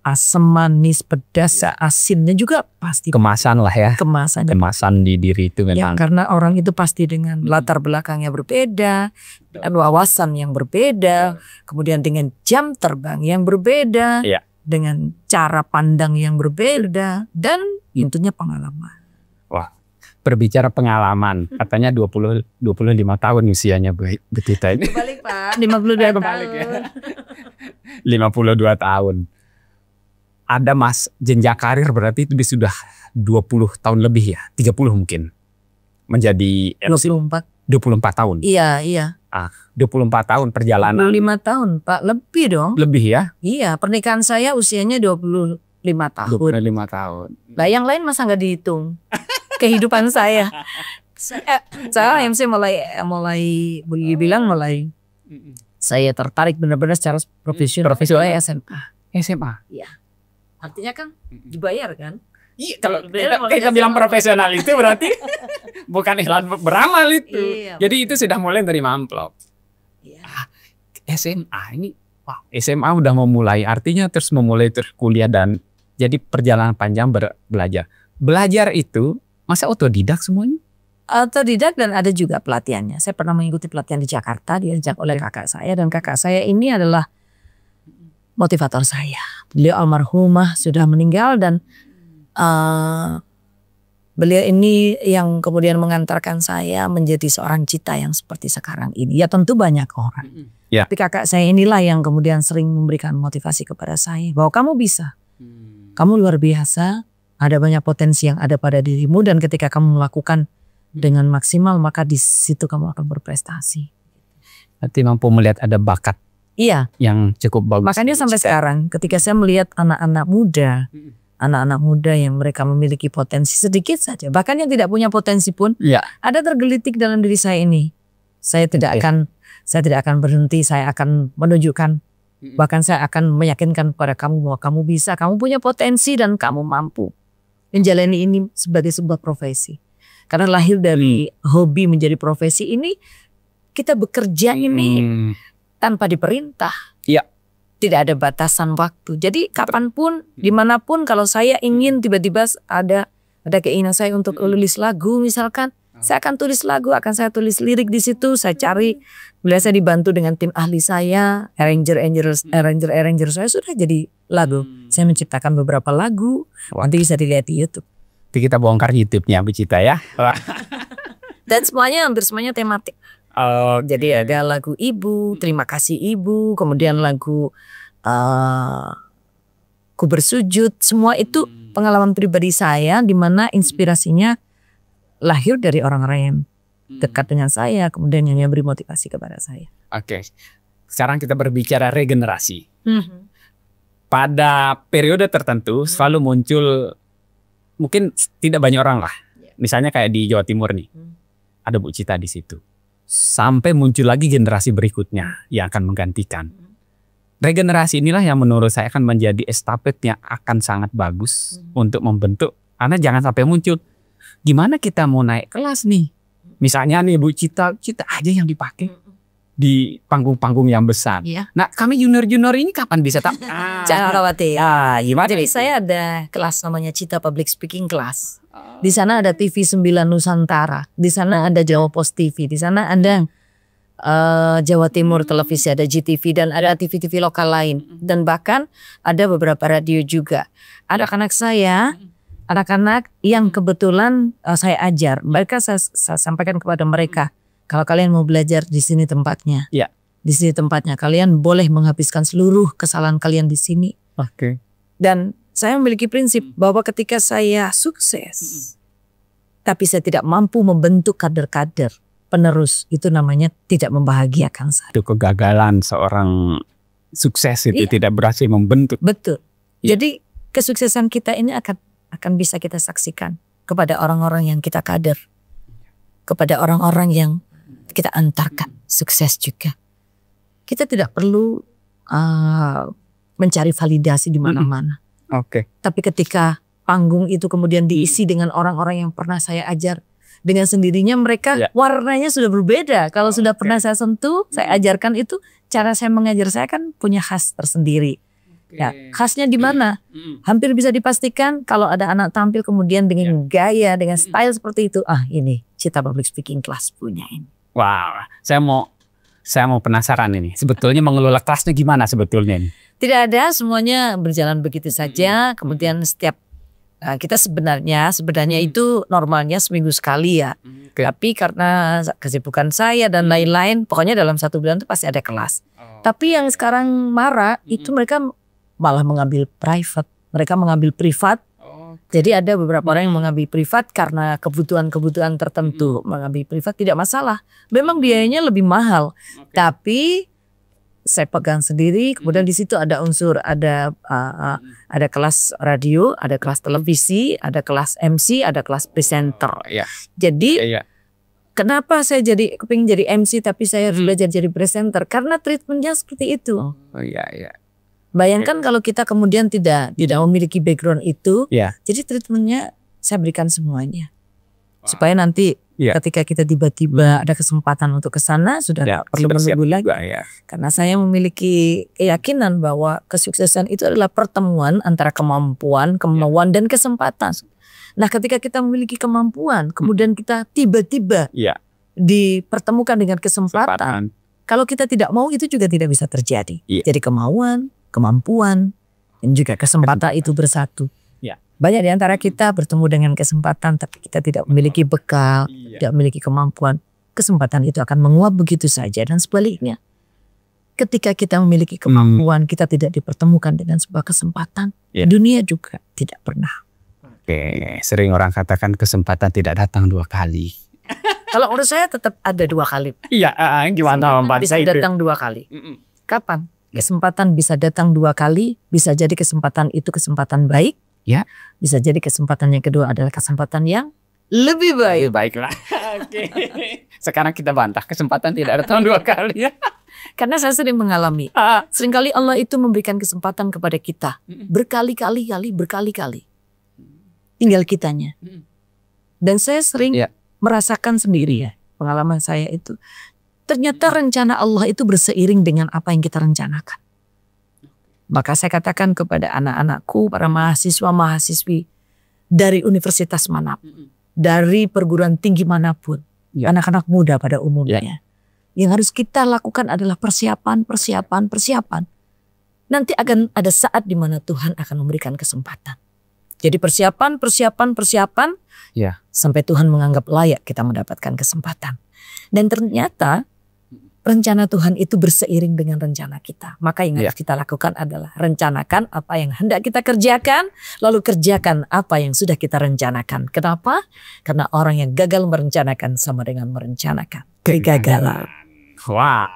Asam, manis, pedas, asinnya juga pasti.
Kemasan lah ya. Kemasan di diri itu memang.
Ya, karena orang itu pasti dengan latar belakangnya berbeda, dan wawasan yang berbeda, kemudian dengan jam terbang yang berbeda. Dengan cara pandang yang berbeda dan tentunya pengalaman.
Wah, berbicara pengalaman, katanya 25 tahun usianya Bu Tita ini.
Kebalik Pak, 52 tahun.
Ya. 52 tahun. Ada jenjang karir berarti itu sudah 20 tahun lebih ya, 30 mungkin. Menjadi MC. 24 tahun.
Iya.
24 tahun perjalanan.
25 tahun Pak, lebih dong.
Lebih ya?
Iya, pernikahan saya usianya 25 tahun.
25 tahun.
Lah yang lain masa nggak dihitung? Kehidupan saya. Saya MC mulai saya tertarik benar-benar secara profesional SMA. Iya. Artinya kan dibayar kan?
Iya, kalau kita bilang profesional itu berarti bukan iklan beramal itu.
Iya,
jadi itu sudah mulai dari amplop.
Iya.
SMA ini, SMA udah memulai, artinya terus memulai kuliah dan jadi perjalanan panjang belajar. Belajar itu masa otodidak semuanya?
Otodidak dan ada juga pelatihannya. Saya pernah mengikuti pelatihan di Jakarta, diajak oleh kakak saya, dan kakak saya ini adalah motivator saya. Beliau almarhumah sudah meninggal dan beliau ini yang kemudian mengantarkan saya menjadi seorang cita yang seperti sekarang ini. Ya tentu banyak orang. Tapi kakak saya inilah yang kemudian sering memberikan motivasi kepada saya. Bahwa kamu bisa. Kamu luar biasa. Ada banyak potensi yang ada pada dirimu. Dan ketika kamu melakukan dengan maksimal, maka di situ kamu akan berprestasi.
Berarti mampu melihat ada bakat.
Iya.
Yang cukup bagus.
Makanya sampai sekarang ketika saya melihat anak-anak muda yang mereka memiliki potensi sedikit saja, bahkan yang tidak punya potensi pun ada tergelitik dalam diri saya ini. Saya tidak akan berhenti, saya akan menunjukkan, bahkan saya akan meyakinkan kepada kamu bahwa kamu bisa, kamu punya potensi dan kamu mampu menjalani ini sebagai sebuah profesi. Karena lahir dari hobi menjadi profesi ini, kita bekerja ini tanpa diperintah. Tidak ada batasan waktu. Jadi kapanpun, dimanapun, kalau saya ingin tiba-tiba ada keinginan saya untuk tulis lagu misalkan, saya akan tulis lagu, akan saya tulis lirik di situ. Saya cari, bila saya dibantu dengan tim ahli saya, arranger saya, sudah jadi lagu. Saya menciptakan beberapa lagu, nanti bisa dilihat di YouTube.
Nanti kita bongkar YouTube-nya Bu Cita ya.
Dan hampir semuanya tematik. Jadi ada lagu Ibu, Terima Kasih Ibu, kemudian lagu Ku Bersujud, semua itu pengalaman pribadi saya di mana inspirasinya lahir dari orang-orang yang dekat dengan saya, kemudian yang beri motivasi kepada saya.
Oke. Sekarang kita berbicara regenerasi. Pada periode tertentu selalu muncul, mungkin tidak banyak orang lah. Misalnya kayak di Jawa Timur nih. Ada Bu Cita di situ. Sampai muncul lagi generasi berikutnya yang akan menggantikan. Regenerasi inilah yang menurut saya akan menjadi estafet yang akan sangat bagus untuk membentuk. Karena jangan sampai muncul, gimana kita mau naik kelas nih? Misalnya nih Bu Cita aja yang dipakai di panggung-panggung yang besar. Nah kami junior-junior ini kapan bisa tak?
Jangan khawatir.
Gimana?
Jadi saya ada kelas namanya Cita Public Speaking Class. Di sana ada TV 9 Nusantara, di sana ada Jawa Post TV, di sana ada Jawa Timur Televisi, ada GTV dan ada TV-TV lokal lain, dan bahkan ada beberapa radio juga. Anak-anak saya, anak-anak yang kebetulan saya ajar, mereka saya sampaikan kepada mereka, kalau kalian mau belajar di sini tempatnya, di sini tempatnya, kalian boleh menghabiskan seluruh kesalahan kalian di sini. Dan saya memiliki prinsip bahwa ketika saya sukses, tapi saya tidak mampu membentuk kader-kader penerus, itu namanya tidak membahagiakan saya.
Itu kegagalan seorang sukses itu,
Iya.
tidak berhasil membentuk.
Betul.
Iya.
Jadi kesuksesan kita ini akan bisa kita saksikan kepada orang-orang yang kita kader, kepada orang-orang yang kita antarkan sukses juga. Kita tidak perlu mencari validasi di mana-mana.
Oke.
Tapi ketika panggung itu kemudian diisi dengan orang-orang yang pernah saya ajar, dengan sendirinya mereka
Ya.
warnanya sudah berbeda. Kalau sudah
Oke.
pernah saya sentuh, saya ajarkan itu, cara saya mengajar saya kan punya khas tersendiri. Ya, khasnya di mana? Hampir bisa dipastikan kalau ada anak tampil kemudian dengan gaya, dengan style seperti itu, ini Cita Public Speaking Class punya ini.
Wow, saya mau penasaran ini. Sebetulnya mengelola kelasnya gimana sebetulnya ini?
Tidak ada, semuanya berjalan begitu saja. Kemudian setiap kita sebenarnya itu normalnya seminggu sekali ya.
Oke.
Tapi karena kesibukan saya dan lain-lain, pokoknya dalam 1 bulan itu pasti ada kelas. Tapi yang sekarang marak itu mereka malah mengambil private, mereka mengambil privat. Jadi ada beberapa orang yang mengambil privat karena kebutuhan-kebutuhan tertentu. Mengambil privat tidak masalah. Memang biayanya lebih mahal, tapi saya pegang sendiri. Kemudian di situ ada unsur, ada kelas radio, ada kelas televisi, ada kelas MC, ada kelas presenter.
Iya.
Jadi
Iya.
kenapa saya kepingin jadi MC tapi saya harus belajar jadi presenter? Karena treatmentnya seperti itu.
Oh iya, iya.
Bayangkan kalau kita kemudian tidak memiliki background itu,
Iya.
jadi treatmentnya saya berikan semuanya. Supaya nanti
Iya.
ketika kita tiba-tiba ada kesempatan untuk ke sana, sudah
Ya,
tidak perlu
siap
menunggu lagi.
juga, ya.
Karena saya memiliki keyakinan bahwa kesuksesan itu adalah pertemuan antara kemampuan, kemauan, dan kesempatan. Nah, ketika kita memiliki kemampuan, kemudian kita tiba-tiba
Iya.
dipertemukan dengan kesempatan, kalau kita tidak mau itu juga tidak bisa terjadi.
Iya.
Jadi kemauan, kemampuan, dan juga kesempatan itu bersatu.
Iya.
Banyak di antara kita bertemu dengan kesempatan tapi kita tidak memiliki bekal,
Iya.
tidak memiliki kemampuan. Kesempatan itu akan menguap begitu saja, dan sebaliknya. Ketika kita memiliki kemampuan, kita tidak dipertemukan dengan sebuah kesempatan.
Iya.
Dunia juga tidak pernah.
Oke, sering orang katakan kesempatan tidak datang 2 kali.
Kalau menurut saya tetap ada 2 kali.
Iya, gimana membaca
Bisa
itu?
datang 2 kali. Kapan? Kesempatan bisa datang 2 kali, bisa jadi kesempatan itu kesempatan baik.
Ya.
Bisa jadi kesempatan yang kedua adalah kesempatan yang lebih baik.
Baiklah. Oke. Sekarang kita bantah, kesempatan tidak datang 2 kali ya.
Karena saya sering mengalami. Seringkali Allah itu memberikan kesempatan kepada kita. Berkali-kali. Tinggal kitanya. Dan saya sering
Ya.
merasakan sendiri ya. Pengalaman saya itu. Ternyata rencana Allah itu berseiring dengan apa yang kita rencanakan. Maka saya katakan kepada anak-anakku, para mahasiswa-mahasiswi dari universitas manapun, dari perguruan tinggi manapun,
Ya.
anak-anak muda pada umumnya, yang harus kita lakukan adalah persiapan. Nanti akan ada saat di mana Tuhan akan memberikan kesempatan. Jadi persiapan,
Ya.
sampai Tuhan menganggap layak kita mendapatkan kesempatan. Dan ternyata rencana Tuhan itu berseiring dengan rencana kita. Maka yang harus kita lakukan adalah rencanakan apa yang hendak kita kerjakan, lalu kerjakan apa yang sudah kita rencanakan. Kenapa? Karena orang yang gagal merencanakan sama dengan merencanakan kegagalan.
Wah.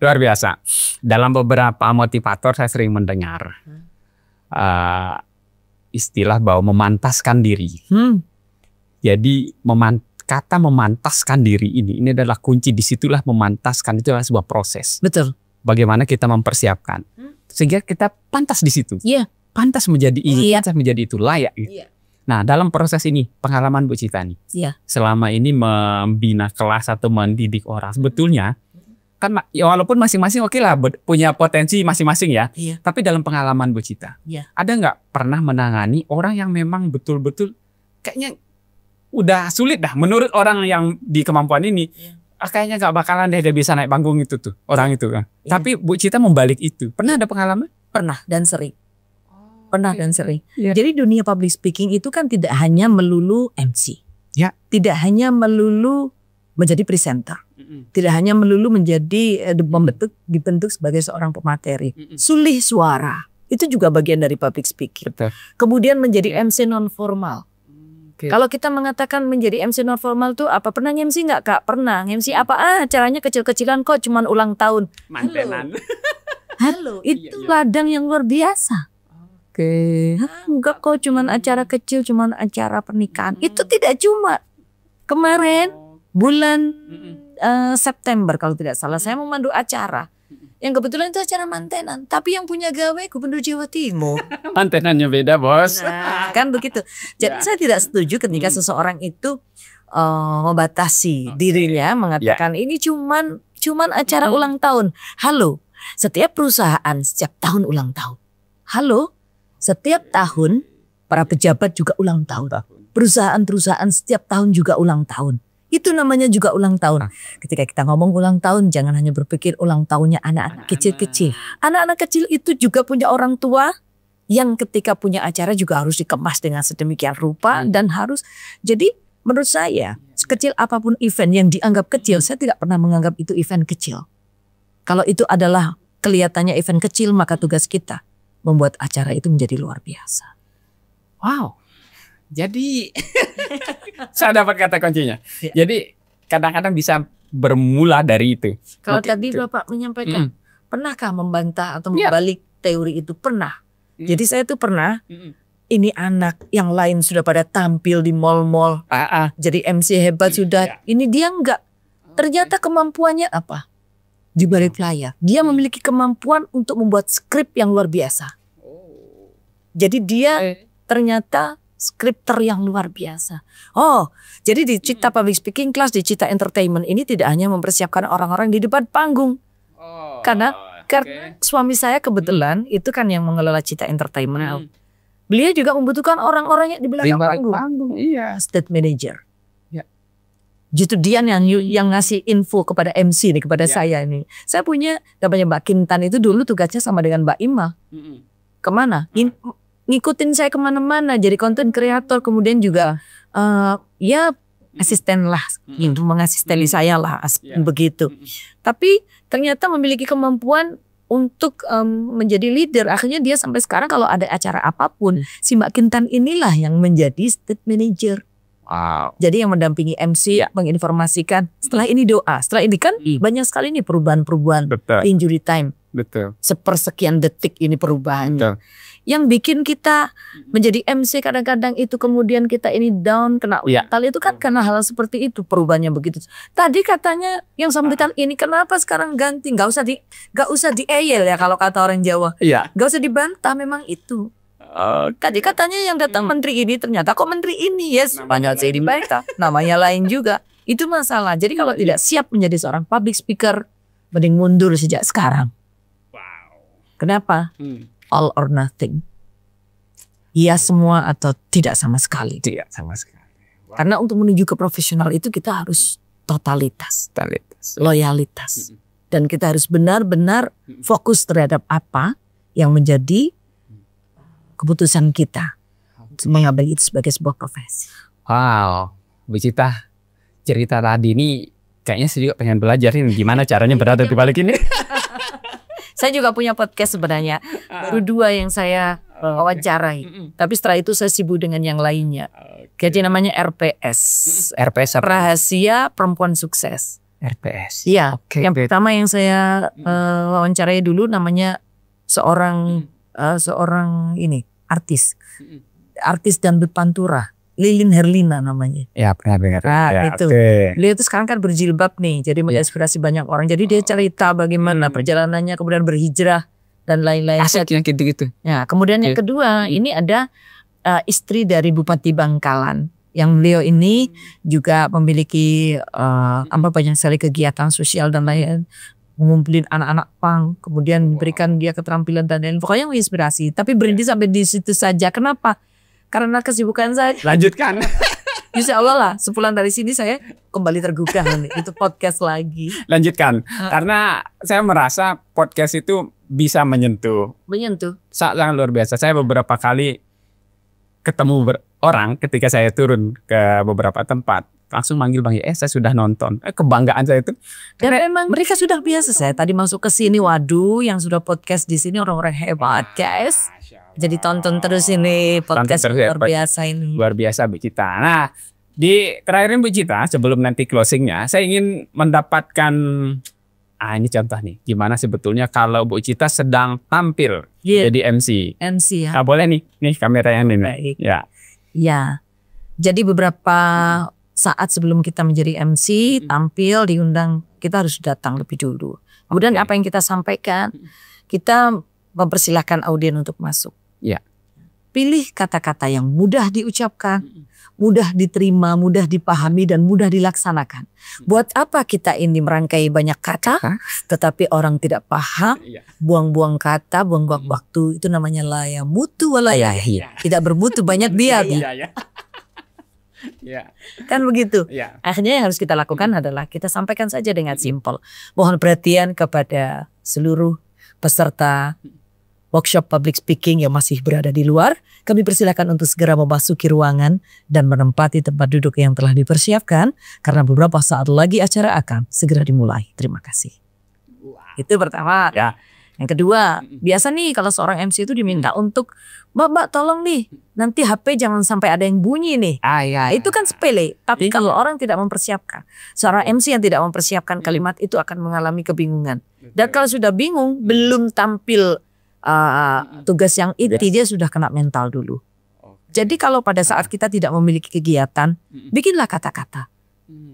Luar biasa. Dalam beberapa motivator saya sering mendengar istilah bahwa memantaskan diri. Jadi kata memantaskan diri ini adalah kunci. Disitulah memantaskan, itu adalah sebuah proses.
Betul.
Bagaimana kita mempersiapkan sehingga kita pantas di situ.
Iya.
Pantas menjadi ini,
Iya.
pantas menjadi itu, layak. Gitu.
Iya.
Nah, dalam proses ini pengalaman Bu Cita nih,
Iya.
selama ini membina kelas atau mendidik orang, sebetulnya kan ya walaupun masing-masing oke lah punya potensi masing-masing ya.
Iya.
Tapi dalam pengalaman Bu Cita,
Iya.
ada nggak pernah menangani orang yang memang betul-betul kayaknya udah sulit dah menurut orang yang di kemampuan ini, kayaknya nggak bakalan deh dia bisa naik panggung itu tuh orang itu kan.
Iya.
Tapi Bu Cita membalik itu. Pernah ada pengalaman?
Pernah dan sering. Pernah dan sering.
Iya.
Jadi dunia public speaking itu kan tidak hanya melulu MC.
Ya.
Tidak hanya melulu menjadi presenter. Tidak hanya melulu menjadi dibentuk sebagai seorang pemateri. Sulih suara itu juga bagian dari public speaking.
Betul.
Kemudian menjadi MC non formal. Kalau kita mengatakan menjadi MC non formal tuh apa? Pernah MC nggak Kak? Pernah. MC apa? Acaranya kecil-kecilan kok, cuman ulang tahun.
Mantenan.
Halo, itu ladang yang luar biasa. Enggak kok, cuman acara kecil, cuman acara pernikahan. Itu tidak cuma. Kemarin bulan September kalau tidak salah, saya memandu acara. Yang kebetulan itu acara mantenan, tapi yang punya gawe Gubernur Jawa Timur.
Mantenannya beda, Bos.
Nah, kan begitu. Jadi saya tidak setuju ketika seseorang itu membatasi dirinya, mengatakan ini cuman acara ulang tahun. Halo, setiap perusahaan setiap tahun ulang tahun. Halo, setiap tahun para pejabat juga ulang tahun. Perusahaan-perusahaan setiap tahun juga ulang tahun. Itu namanya juga ulang tahun. Ketika kita ngomong ulang tahun, jangan hanya berpikir ulang tahunnya anak-anak kecil-kecil. Anak-anak kecil itu juga punya orang tua yang ketika punya acara juga harus dikemas dengan sedemikian rupa dan harus. Jadi menurut saya, sekecil apapun event yang dianggap kecil, saya tidak pernah menganggap itu event kecil. Kalau itu adalah kelihatannya event kecil, maka tugas kita membuat acara itu menjadi luar biasa.
Wow. Jadi saya dapat kata kuncinya. Jadi kadang-kadang bisa bermula dari itu.
Kalau tadi Bapak menyampaikan, pernahkah membantah atau membalik teori itu? Pernah. Jadi saya tuh pernah, ini anak yang lain sudah pada tampil di mall-mall. Jadi MC hebat sudah, ini dia enggak. Ternyata kemampuannya apa? Di balik layar. Dia memiliki kemampuan untuk membuat skrip yang luar biasa. Jadi dia ternyata skripter yang luar biasa. Oh, jadi di Cita Public Speaking Class, di Cita Entertainment ini tidak hanya mempersiapkan orang-orang di depan panggung. Karena suami saya kebetulan itu kan yang mengelola Cita Entertainment. Beliau juga membutuhkan orang-orang yang di belakang panggung.
Iya.
Stage manager. Justru dia yang ngasih info kepada MC nih, kepada saya ini. Saya punya namanya Mbak Kintan itu dulu tugasnya sama dengan Mbak Ima. Kemana? Ngikutin saya kemana-mana, jadi konten kreator, kemudian juga ya asisten lah, mengasisteni saya lah, begitu. Tapi ternyata memiliki kemampuan untuk menjadi leader. Akhirnya dia sampai sekarang kalau ada acara apapun, si Mbak Kintan inilah yang menjadi stage manager.
Wow.
Jadi yang mendampingi MC, menginformasikan. Setelah ini doa, setelah ini kan banyak sekali nih perubahan-perubahan injury time.
Betul.
Sepersekian detik ini perubahannya.
Betul.
Yang bikin kita menjadi MC kadang-kadang itu kemudian kita ini down, kena mental itu kan karena hal seperti itu, perubahannya begitu. Tadi katanya yang sampaikan ini kenapa sekarang ganti? Gak usah dieyel ya kalau kata orang Jawa. Gak usah dibantah, memang itu. Tadi katanya yang datang menteri ini, ternyata kok menteri ini, banyak saya dibantah, namanya lain juga. Itu masalah. Jadi kalau tidak siap menjadi seorang public speaker, mending mundur sejak sekarang. Kenapa? All or nothing. Iya semua atau tidak sama sekali.
Tidak sama sekali.
Karena untuk menuju ke profesional itu kita harus totalitas. Loyalitas. Dan kita harus benar-benar fokus terhadap apa yang menjadi keputusan kita. Mengambil itu sebagai sebuah profesi.
Wow. Bu Cita, cerita tadi ini kayaknya saya juga pengen belajar ini gimana caranya berada di balik ini.
Saya juga punya podcast sebenarnya. Baru 2 yang saya wawancarai. Tapi setelah itu saya sibuk dengan yang lainnya. Jadi namanya RPS.
RPS apa?
Rahasia Perempuan Sukses.
RPS.
Iya. Yang pertama yang saya wawancarai dulu namanya seorang ini artis. Artis dan berpantura. Lilin Herlina namanya.
Ya pernah dengar.
Itu. Beliau itu sekarang kan berjilbab nih, jadi menginspirasi banyak orang. Jadi dia cerita bagaimana perjalanannya, kemudian berhijrah dan lain-lain.
Asik yang gitu-gitu.
Ya, kemudian yang kedua, ini ada istri dari Bupati Bangkalan. Yang beliau ini juga memiliki banyak sekali kegiatan sosial dan lain, mengumpulin anak-anak pang, kemudian memberikan dia keterampilan dan lain. Pokoknya menginspirasi. Tapi berhenti sampai di situ saja. Kenapa? Karena kesibukan saya.
Lanjutkan.
Insya Allah lah, sepulang dari sini saya kembali tergugah nih, itu podcast lagi.
Lanjutkan. Karena saya merasa podcast itu bisa menyentuh. Sangat luar biasa. Saya beberapa kali ketemu orang ketika saya turun ke beberapa tempat. langsung manggil Bang saya sudah nonton. Kebanggaan saya itu.
Dan memang mereka sudah biasa. Saya tadi masuk ke sini, waduh, yang sudah podcast di sini orang-orang hebat, guys. Jadi tonton terus ini podcast luar biasa ini.
Luar biasa Bu Cita. Nah, di terakhir Bu Cita, sebelum nanti closingnya, saya ingin mendapatkan ini contoh nih, gimana sebetulnya kalau Bu Cita sedang tampil jadi MC.
MC ya.
Nah, boleh nih kamera yang ini.
Baik.
Ya.
Ya. Jadi beberapa saat sebelum kita menjadi MC, tampil, diundang, kita harus datang lebih dulu. Kemudian apa yang kita sampaikan, kita mempersilahkan audien untuk masuk.
Ya.
Pilih kata-kata yang mudah diucapkan, mudah diterima, mudah dipahami, dan mudah dilaksanakan. Buat apa kita ini merangkai banyak kata, tetapi orang tidak paham, buang-buang kata, buang-buang waktu, itu namanya laya mutu walayahi. Tidak bermutu banyak biaya. Kan begitu. Akhirnya yang harus kita lakukan adalah kita sampaikan saja dengan simpel. Mohon perhatian kepada seluruh peserta workshop public speaking yang masih berada di luar. Kami persilakan untuk segera memasuki ruangan dan menempati tempat duduk yang telah dipersiapkan karena beberapa saat lagi acara akan segera dimulai. Terima kasih. Itu pertama.
Ya.
Yang kedua, biasa nih kalau seorang MC itu diminta untuk Mbak tolong nih nanti HP jangan sampai ada yang bunyi nih. Itu kan sepele. Tapi kalau orang tidak mempersiapkan, seorang MC yang tidak mempersiapkan kalimat itu akan mengalami kebingungan. Dan kalau sudah bingung, belum tampil tugas yang inti, dia sudah kena mental dulu. Jadi kalau pada saat kita tidak memiliki kegiatan, bikinlah kata-kata,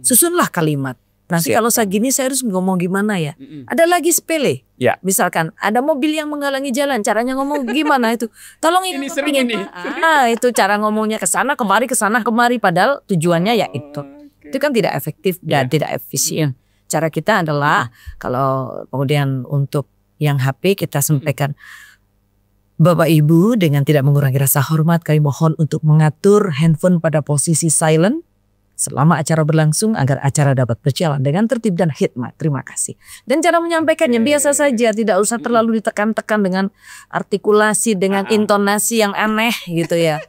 susunlah kalimat. Nanti kalau saya gini saya harus ngomong gimana ya? Ada lagi sepele. Misalkan ada mobil yang menghalangi jalan, caranya ngomong gimana itu? Tolong ini sering ini. Itu cara ngomongnya ke sana kemari, padahal tujuannya ya itu. Itu kan tidak efektif dan tidak efisien. Cara kita adalah kalau kemudian untuk yang HP kita sampaikan, Bapak Ibu dengan tidak mengurangi rasa hormat kami mohon untuk mengatur handphone pada posisi silent selama acara berlangsung agar acara dapat berjalan dengan tertib dan hikmat. Terima kasih. Dan cara menyampaikannya biasa saja, tidak usah terlalu ditekan-tekan dengan artikulasi, dengan intonasi yang aneh gitu ya.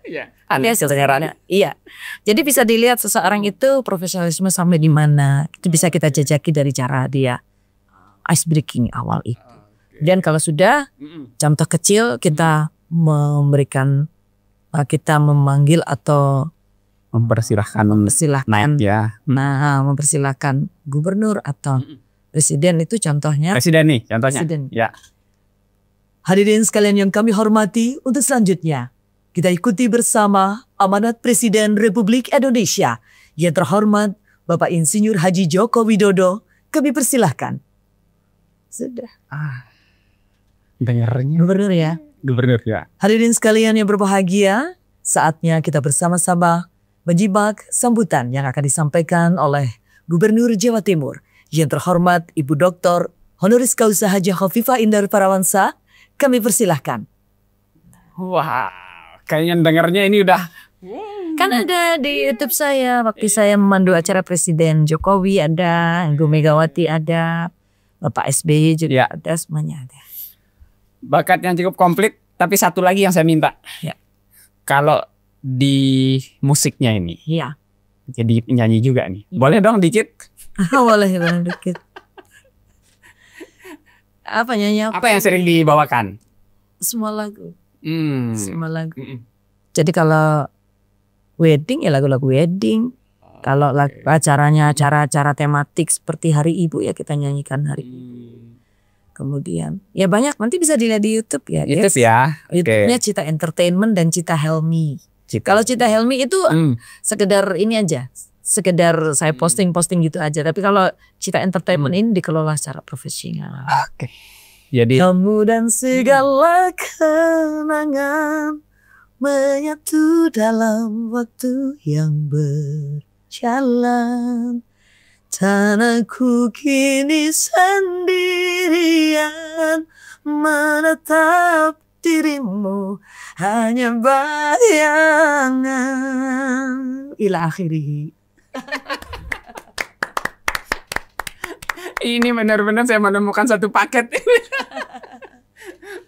Aneh caranya. Iya. Jadi bisa dilihat seseorang itu profesionalisme sampai di mana. Itu bisa kita jajaki dari cara dia ice breaking awal itu. Dan kalau sudah contoh kecil kita memberikan, kita memanggil atau
mempersilahkan
mempersilahkan gubernur atau presiden, itu contohnya.
Presiden nih contohnya. Ya.
Hadirin sekalian yang kami hormati, untuk selanjutnya kita ikuti bersama amanat Presiden Republik Indonesia yang terhormat Bapak Insinyur Haji Joko Widodo. Kami persilahkan. Sudah.
Dengarnya. Gubernur ya.
Hadirin sekalian yang berbahagia, saatnya kita bersama-sama menyimak sambutan yang akan disampaikan oleh Gubernur Jawa Timur yang terhormat Ibu Dr. Honoris Causa Hajah Khofifah Indar Parawansa. Kami persilahkan.
Wah, kayaknya dengarnya ini udah.
Kan ada di YouTube saya waktu saya memandu acara Presiden Jokowi, ada Ibu Megawati, ada Bapak SBY juga ada, semuanya ada.
Bakat yang cukup komplit, tapi satu lagi yang saya minta. Kalau di musiknya ini, jadi penyanyi juga nih. Boleh dong dikit?
Boleh dikit. Apa nyanyi apa?
Apa yang sering dibawakan?
Semua lagu. Semua lagu. Jadi kalau wedding ya lagu-lagu wedding. Kalau acaranya acara-acara tematik seperti Hari Ibu ya kita nyanyikan Hari Ibu. Kemudian ya banyak, nanti bisa dilihat di YouTube ya.
YouTube ya.
YouTube-nya Cita Entertainment dan Cita Helmi. Kalau Cita Helmi itu sekedar ini aja, sekedar saya posting gitu aja. Tapi kalau Cita Entertainment ini dikelola secara profesional.
Jadi
kamu dan segala kenangan menyatu dalam waktu yang berjalan. Tanahku kini sendirian menatap dirimu hanya bayangan. Ila akhirih.
Ini benar-benar saya menemukan satu paket.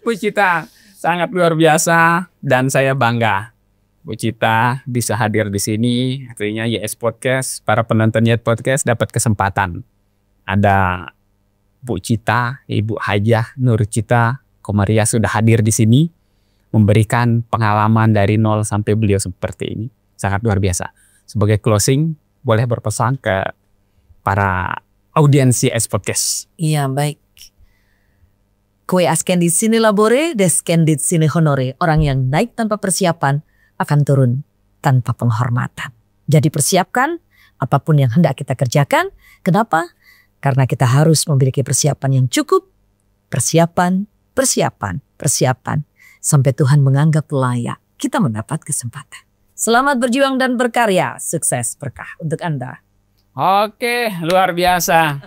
Bu Cita sangat luar biasa dan saya bangga Bu Cita bisa hadir di sini. Artinya YS Podcast, para penonton YS Podcast dapat kesempatan. Ada Bu Cita, Ibu Hajah Nur Cita Komaria sudah hadir di sini, memberikan pengalaman dari nol sampai beliau seperti ini. Sangat luar biasa. Sebagai closing, boleh berpesan ke para audiens YS Podcast.
Iya, baik. Kue ascendit sine labore, descendit sine honore. Orang yang naik tanpa persiapan akan turun tanpa penghormatan. Jadi persiapkan apapun yang hendak kita kerjakan. Kenapa? Karena kita harus memiliki persiapan yang cukup. Persiapan, persiapan, persiapan. Sampai Tuhan menganggap layak kita mendapat kesempatan. Selamat berjuang dan berkarya. Sukses berkah untuk Anda.
Oke, luar biasa.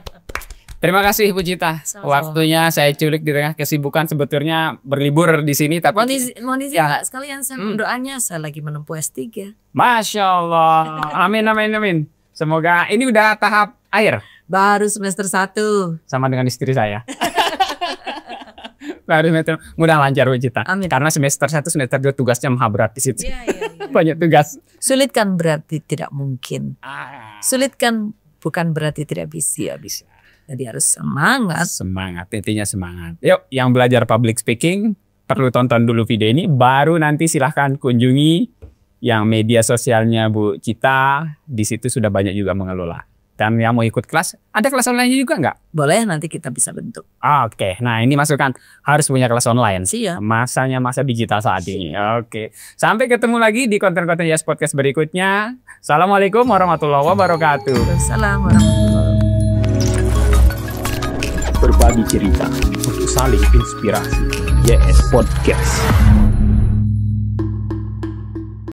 Terima kasih Bu Cita. Waktunya saya culik di tengah kesibukan, sebetulnya berlibur di sini tapi
mohon izin ya. Sekalian saya doanya, saya lagi menempuh S3.
Masya Allah. Amin, amin, amin. Semoga ini udah tahap akhir.
Baru semester 1.
Sama dengan istri saya. Baru semester, mudah lancar Bu Cita.
Amin.
Karena semester 1, semester 2 tugasnya maha berat di situ.
Ya.
Banyak tugas.
Sulit kan berarti tidak mungkin. Sulit kan bukan berarti tidak bisa.
Bisa.
Jadi harus semangat.
Semangat, intinya semangat. Yuk, yang belajar public speaking perlu tonton dulu video ini, baru nanti silahkan kunjungi yang media sosialnya Bu Cita. Di situ sudah banyak juga mengelola. Dan yang mau ikut kelas, ada kelas online juga nggak?
Boleh, nanti kita bisa bentuk.
Oke, nah ini masukan, harus punya kelas online.
Siap.
Masanya masa digital saat ini. Oke, sampai ketemu lagi di konten-konten YS Podcast berikutnya. Assalamualaikum warahmatullahi wabarakatuh.
Assalamualaikum warahmatullahi wabarakatuh.
Berbagi cerita untuk saling inspirasi. YS Podcast.